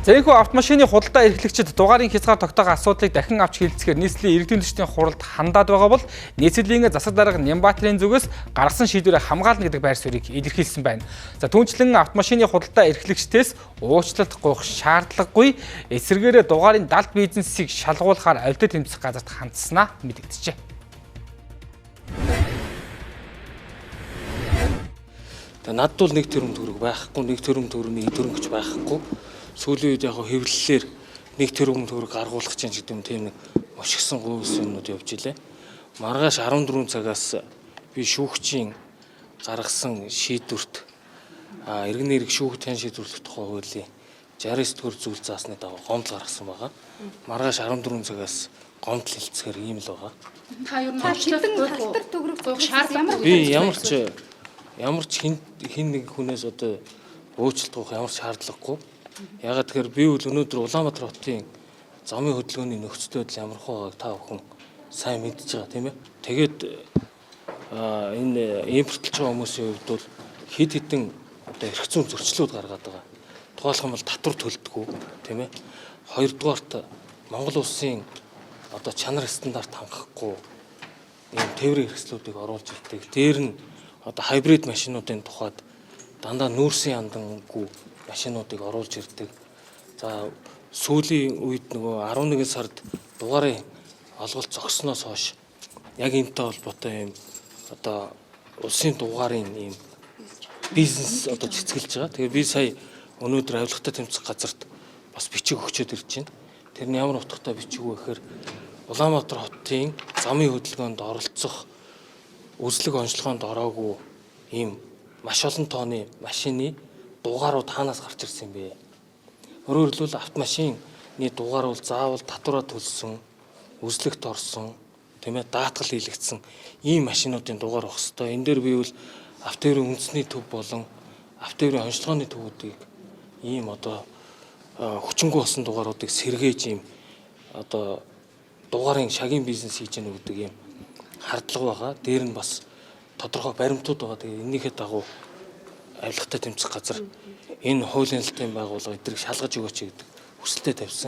За энэхүү автомашины худалдаа эрхлэгчид дугаарын хязгаар тогтоох асуудлыг дахин авч хэлцгээр нийслэлийн иргэдийн төчтийн хуралд хандаад байгаа бол нийслэлийн засаг дарга Нямбатарын зүгээс гаргасан шийдвэрээ хамгаална гэдэг байр суурийг илэрхийлсэн байна. За түүнчлэн автомашины худалдаа эрхлэгчдээс уучлалт гуйх шаардлагагүй, эсвэргээрээ дугаарын далд бизнесийг шалгуулахаар аудит тэмцэх газарт хандсанаа мэдэгджээ. Надад бол нэг төрөм төгрөг байхгүй, нэг төрөм төгрөгийн төрөнгөч байхгүй. Сүүлийн үед яг хэвлэлээр нэг төрөм төгрөг гаргуулах чинь гэдэг юм тийм нэг мушигсан гүйс юмнууд явж илээ. Маргааш 14 цагаас би шүүгчийн гаргасан шийдвэрт иргэн нэрийг шүүгтийн шийдвэрлэх тухай хуулийн 69 дугаар зүйл заасны дагуу гомдол гаргасан байгаа. Маргааш 14 цагаас гомдол хэлцэхээр ийм л байгаа. Та юу нэг төгрөг гуйх шаардлага би ямар ч хин нэг хүнээс одоо уучлалт гуйх ямар шаардлагагүй. Ягаад тэгэхээр би бол өнөөдөр Улаанбаатар хотын замын хөдөлгөөний нөхцөл байдал ямар хувааг та бүхэн сайн мэдж байгаа тийм ээ. Тэгээд энэ импортлж байгаа хүмүүсийн хувьд бол хэд хэдэн одоо эрх зүйн зөрчлүүд гаргаад байгаа. Тухайлх юм бол татвар төлдөггүй тийм ээ. Хоёрдугаарт Монгол улсын одоо чанар стандарт хангахгүй ийм тээврийн хэрэгслүүдийг оруулж ирдэг. Дээр нь одоо хайбрид машинуудын тухайд дандаа нүүрсийн яндангүй машинуудыг оруулж ирдэг. За сүүлийн үед нөгөө 11 сард дугаарын олголт зогссноос хойш яг энэтэй холбоотой юм одоо улсын дугаарын ийм бизнес одоо цэцгэлж байгаа. Тэгээ би сая өнөөдөр авилгатай тэмцэх газарт бас бичиг өгчөөд ирж байна. Тэр нь ямар утгатай бичиг вэ гэхээр Улаанбаатар хотын замын хөдөлгөөнд оролцох үзлэг онцлогоонд ороогүй ийм маш олон тооны машины дугаарууд хаанаас гарч ирсэн бэ? Өөрөөр хэлбэл автомашины дугаар бол заавал татвараа төлсөн, үзлэгт орсон, тийм ээ, даатгал хийлэгдсэн ийм машинуудын дугаар байх хэвээр. Энэ дээр би бол автотеврийн үндэсний төв болон автотеврийн онцлогооны төвүүдийг ийм одоо хүчингүй болсон дугааруудыг сэргээж ийм одоо дугаарын шагийн бизнес хийж яах гэдэг ийм хардлага байгаа. Дээр нь бас тодорхой баримтууд байгаа. Тэгээ энийхээ дагуу авилгатай тэмцэх газар энэ хуулийн албан байгууллага эдрийг шалгаж өгөөч гэдэг хүсэлтэд тавьсан.